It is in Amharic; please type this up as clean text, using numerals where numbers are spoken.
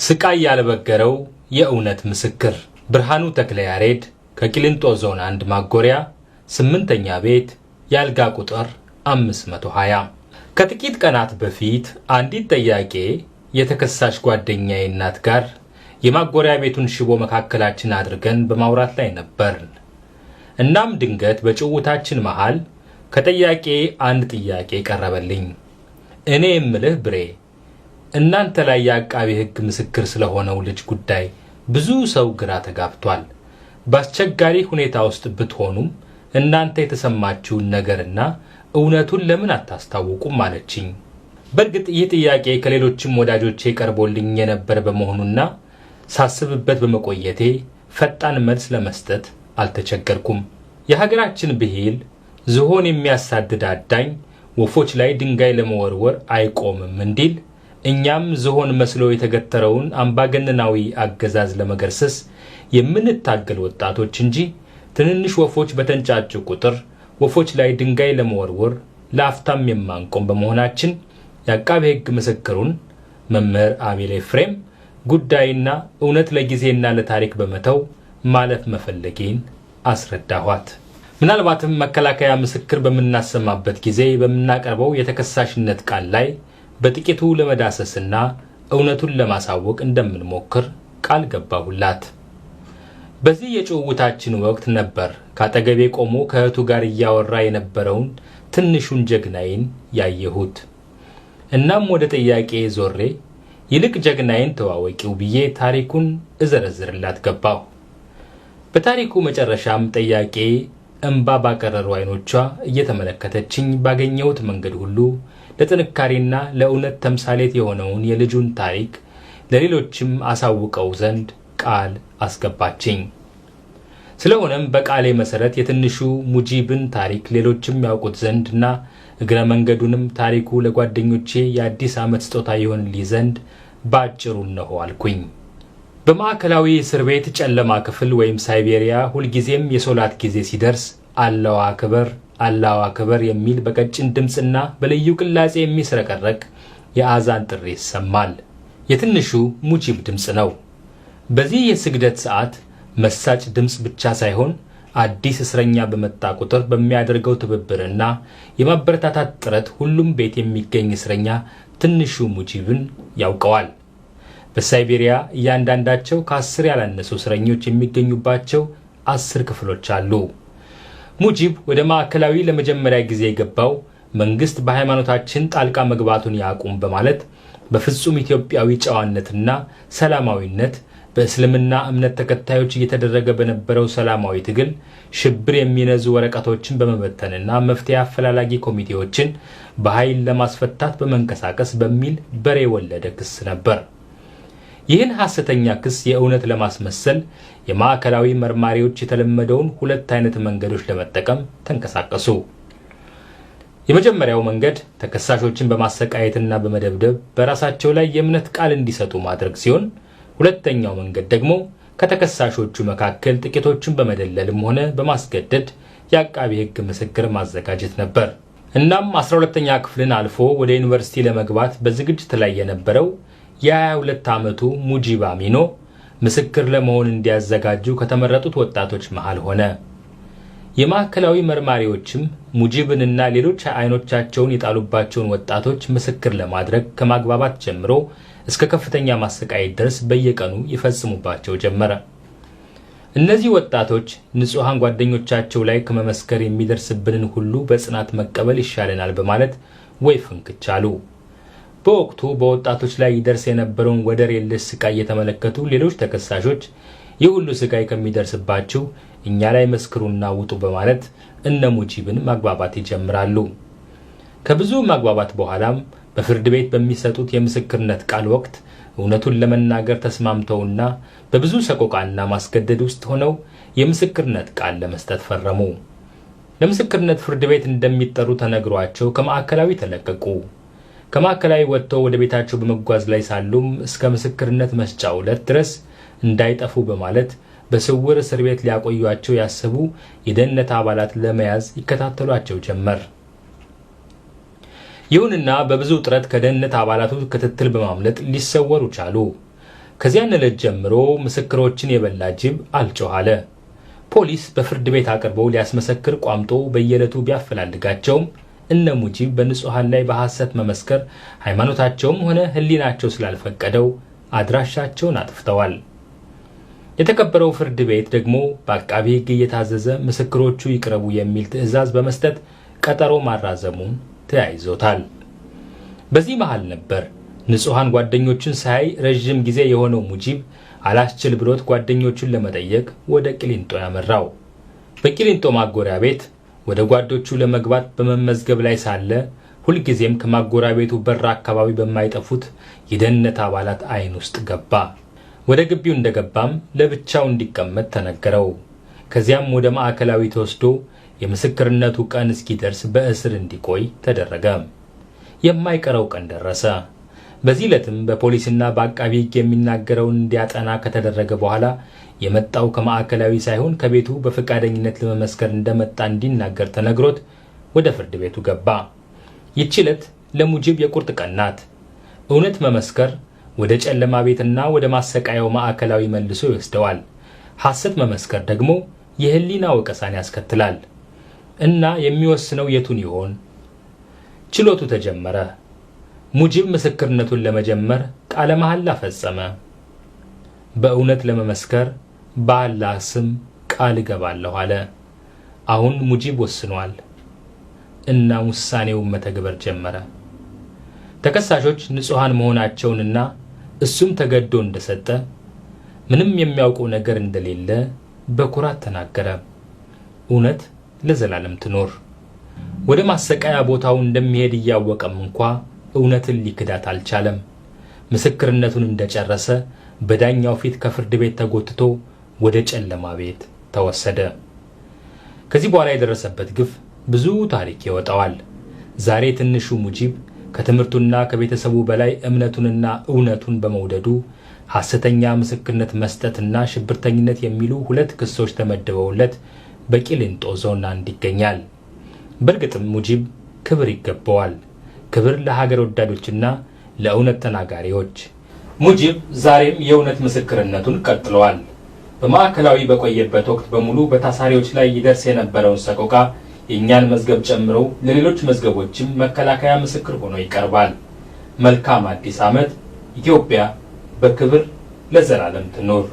ስቃይ ያልበገረው የእውነት ምስክር ብርሃኑ ተክለያሬድ ከቂሊንጦ ዞን 1 ማጎሪያ 8ኛ ቤት ያልጋ ቁጥር 520 ከጥቂት ቀናት በፊት አንዲት ጠያቄ የተከሳሽ ጓደኛዬ እናት ጋር የማጎሪያ ቤቱን ሽቦ መካከላችን አድርገን በማውራት ላይ ነበር። እናም ድንገት በጭውታችን መሃል ከጠያቄ አንድ ጥያቄ ቀረበልኝ። እኔ የምልህ ብሬ እናንተ ላይ የአቃቤ ሕግ ምስክር ስለሆነው ልጅ ጉዳይ ብዙ ሰው ግራ ተጋብቷል። በአስቸጋሪ ሁኔታ ውስጥ ብትሆኑም እናንተ የተሰማችሁን ነገርና እውነቱን ለምን አታስታውቁም አለችኝ። በእርግጥ ይህ ጥያቄ ከሌሎችም ወዳጆቼ ቀርቦልኝ የነበረ በመሆኑና ሳስብበት በመቆየቴ ፈጣን መልስ ለመስጠት አልተቸገርኩም። የሀገራችን ብሂል ዝሆን የሚያሳድድ አዳኝ ወፎች ላይ ድንጋይ ለመወርወር አይቆምም እንዲል እኛም ዝሆን መስሎ የተገተረውን አምባገነናዊ አገዛዝ ለመገርሰስ የምንታገል ወጣቶች እንጂ ትንንሽ ወፎች በተንጫጩ ቁጥር ወፎች ላይ ድንጋይ ለመወርወር ለአፍታም የማንቆም በመሆናችን የአቃቤ ሕግ ምስክሩን መምህር አቤል ኤፍሬም ጉዳይና እውነት ለጊዜና ለታሪክ በመተው ማለፍ መፈለጌን አስረዳኋት። ምናልባትም መከላከያ ምስክር በምናሰማበት ጊዜ በምናቀርበው የተከሳሽነት ቃል ላይ በጥቂቱ ለመዳሰስና እውነቱን ለማሳወቅ እንደምንሞክር ቃል ገባሁላት። በዚህ የጭውውታችን ወቅት ነበር ካጠገቤ ቆሞ ከእህቱ ጋር እያወራ የነበረውን ትንሹን ጀግናዬን ያየሁት። እናም ወደ ጥያቄ ዞሬ ይልቅ ጀግናዬን ተዋወቂው ብዬ ታሪኩን እዘረዝርላት ገባሁ። በታሪኩ መጨረሻም ጥያቄ እንባ ባቀረሩ አይኖቿ እየተመለከተችኝ ባገኘሁት መንገድ ሁሉ ለጥንካሬና ለእውነት ተምሳሌት የሆነውን የልጁን ታሪክ ለሌሎችም አሳውቀው ዘንድ ቃል አስገባችኝ። ስለሆነም በቃሌ መሰረት የትንሹ ሙጂብን ታሪክ ሌሎችም ያውቁት ዘንድና እግረ መንገዱንም ታሪኩ ለጓደኞቼ የአዲስ ዓመት ስጦታ ይሆንልኝ ዘንድ ባጭሩ ነው አልኩኝ። በማዕከላዊ እስር ቤት ጨለማ ክፍል ወይም ሳይቤሪያ ሁልጊዜም የሶላት ጊዜ ሲደርስ አላሁ አክበር የሚል በቀጭን ድምፅና በልዩ ቅላጼ የሚስረቀረቅ የአዛን ጥሪ ይሰማል። የትንሹ ሙጂብ ድምፅ ነው። በዚህ የስግደት ሰዓት መሳጭ ድምፅ ብቻ ሳይሆን አዲስ እስረኛ በመጣ ቁጥር በሚያደርገው ትብብርና የማበረታታት ጥረት ሁሉም ቤት የሚገኝ እስረኛ ትንሹ ሙጂብን ያውቀዋል። በሳይቤሪያ እያንዳንዳቸው ከ10 ያላነሱ እስረኞች የሚገኙባቸው 10 ክፍሎች አሉ። ሙጂብ ወደ ማዕከላዊ ለመጀመሪያ ጊዜ የገባው መንግስት በሃይማኖታችን ጣልቃ መግባቱን ያቁም በማለት በፍጹም ኢትዮጵያዊ ጨዋነትና ሰላማዊነት በእስልምና እምነት ተከታዮች እየተደረገ በነበረው ሰላማዊ ትግል ሽብር የሚነዙ ወረቀቶችን በመበተንና መፍትሄ አፈላላጊ ኮሚቴዎችን በኃይል ለማስፈታት በመንቀሳቀስ በሚል በሬ ወለደ ክስ ነበር። ይህን ሐሰተኛ ክስ የእውነት ለማስመሰል የማዕከላዊ መርማሪዎች የተለመደውን 2 አይነት መንገዶች ለመጠቀም ተንቀሳቀሱ። የመጀመሪያው መንገድ ተከሳሾችን በማሰቃየትና በመደብደብ በራሳቸው ላይ የእምነት ቃል እንዲሰጡ ማድረግ ሲሆን፣ ሁለተኛው መንገድ ደግሞ ከተከሳሾቹ መካከል ጥቂቶችን በመደለልም ሆነ በማስገደድ የአቃቤ ሕግ ምስክር ማዘጋጀት ነበር። እናም 12ኛ ክፍልን አልፎ ወደ ዩኒቨርሲቲ ለመግባት በዝግጅት ላይ የነበረው የ22 ዓመቱ ሙጂብ አሚኖ ምስክር ለመሆን እንዲያዘጋጁ ከተመረጡት ወጣቶች መሃል ሆነ። የማዕከላዊ መርማሪዎችም ሙጂብንና ሌሎች አይኖቻቸውን የጣሉባቸውን ወጣቶች ምስክር ለማድረግ ከማግባባት ጀምሮ እስከ ከፍተኛ ማሰቃየት ድረስ በየቀኑ ይፈጽሙባቸው ጀመረ። እነዚህ ወጣቶች ንጹሃን ጓደኞቻቸው ላይ ከመመስከር የሚደርስብንን ሁሉ በጽናት መቀበል ይሻለናል በማለት ወይ ፍንክች አሉ። በወቅቱ በወጣቶች ላይ ይደርስ የነበረውን ወደር የለሽ ስቃይ የተመለከቱ ሌሎች ተከሳሾች ይህ ሁሉ ስቃይ ከሚደርስባቸው እኛ ላይ መስክሩና ውጡ በማለት እነ ሙጂብን ማግባባት ይጀምራሉ። ከብዙ ማግባባት በኋላም በፍርድ ቤት በሚሰጡት የምስክርነት ቃል ወቅት እውነቱን ለመናገር ተስማምተውና በብዙ ሰቆቃና ማስገደድ ውስጥ ሆነው የምስክርነት ቃል ለመስጠት ፈረሙ። ለምስክርነት ፍርድ ቤት እንደሚጠሩ ተነግሯቸው ከማዕከላዊ ተለቀቁ። ከማዕከላዊ ወጥተው ወደ ቤታቸው በመጓዝ ላይ ሳሉም እስከ ምስክርነት መስጫው ዕለት ድረስ እንዳይጠፉ በማለት በስውር እስር ቤት ሊያቆዩአቸው ያሰቡ የደህንነት አባላት ለመያዝ ይከታተሏቸው ጀመር። ይሁንና በብዙ ጥረት ከደህንነት አባላቱ ክትትል በማምለጥ ሊሰወሩ ቻሉ። ከዚያን ዕለት ጀምሮ ምስክሮችን የበላ ጅብ አልጮኻለ። ፖሊስ በፍርድ ቤት አቅርቦ ሊያስመሰክር ቋምጦ በየዕለቱ ቢያፈላልጋቸውም እነ ሙጂብ በንጹሃን ላይ በሐሰት መመስከር ሃይማኖታቸውም ሆነ ሕሊናቸው ስላልፈቀደው አድራሻቸውን አጥፍተዋል። የተከበረው ፍርድ ቤት ደግሞ በአቃቤ ሕግ እየታዘዘ ምስክሮቹ ይቅረቡ የሚል ትዕዛዝ በመስጠት ቀጠሮ ማራዘሙን ተያይዞታል። በዚህ መሃል ነበር ንጹሃን ጓደኞቹን ሳይ ረጅም ጊዜ የሆነው ሙጂብ አላስችል ብሎት ጓደኞቹን ለመጠየቅ ወደ ቂሊንጦ ያመራው። በቂሊንጦ ማጎሪያ ቤት ወደ ጓዶቹ ለመግባት በመመዝገብ ላይ ሳለ ሁልጊዜም ከማጎሪያ ቤቱ በር አካባቢ በማይጠፉት የደህንነት አባላት አይን ውስጥ ገባ። ወደ ግቢው እንደገባም ለብቻው እንዲቀመጥ ተነገረው። ከዚያም ወደ ማዕከላዊ ተወስዶ የምስክርነቱ ቀን እስኪደርስ በእስር እንዲቆይ ተደረገ። የማይቀረው ቀን ደረሰ። በዚህ ዕለትም በፖሊስና በአቃቢ ሕግ የሚናገረውን እንዲያጠና ከተደረገ በኋላ የመጣው ከማዕከላዊ ሳይሆን ከቤቱ በፈቃደኝነት ለመመስከር እንደመጣ እንዲናገር ተነግሮት ወደ ፍርድ ቤቱ ገባ። ይህች ዕለት ለሙጂብ የቁርጥ ቀን ናት። እውነት መመስከር ወደ ጨለማ ቤትና ወደ ማሰቃያው ማዕከላዊ መልሶ ይወስደዋል። ሐሰት መመስከር ደግሞ የህሊና ወቀሳን ያስከትላል። እና የሚወስነው የቱን ይሆን? ችሎቱ ተጀመረ። ሙጂብ ምስክርነቱን ለመጀመር ቃለ መሐላ ፈጸመ። በእውነት ለመመስከር በአላህ ስም ቃል እገባለሁ አለ። አሁን ሙጂብ ወስኗል እና ውሳኔውን መተግበር ጀመረ። ተከሳሾች ንጹሃን መሆናቸውንና እሱም ተገዶ እንደሰጠ ምንም የሚያውቀው ነገር እንደሌለ በኩራት ተናገረ። እውነት ለዘላለም ትኖር። ወደ ማሰቃያ ቦታው እንደሚሄድ እያወቀም እንኳ እውነትን ሊክዳት አልቻለም። ምስክርነቱን እንደጨረሰ በዳኛው ፊት ከፍርድ ቤት ተጎትቶ ወደ ጨለማ ቤት ተወሰደ። ከዚህ በኋላ የደረሰበት ግፍ ብዙ ታሪክ ይወጣዋል። ዛሬ ትንሹ ሙጂብ ከትምህርቱና ከቤተሰቡ በላይ እምነቱንና እውነቱን በመውደዱ ሐሰተኛ ምስክርነት መስጠትና ሽብርተኝነት የሚሉ 2 ክሶች ተመድበውለት በቂሊንጦ ዞን 1 ይገኛል። በእርግጥም ሙጂብ ክብር ይገባዋል። ክብር ለሀገር ወዳዶችና ለእውነት ተናጋሪዎች። ሙጂብ ዛሬም የእውነት ምስክርነቱን ቀጥሏል። በማዕከላዊ በቆየበት ወቅት በሙሉ በታሳሪዎች ላይ ይደርስ የነበረውን ሰቆቃ የእኛን መዝገብ ጨምሮ ለሌሎች መዝገቦችም መከላከያ ምስክር ሆኖ ይቀርባል። መልካም አዲስ ዓመት። ኢትዮጵያ በክብር ለዘላለም ትኖር።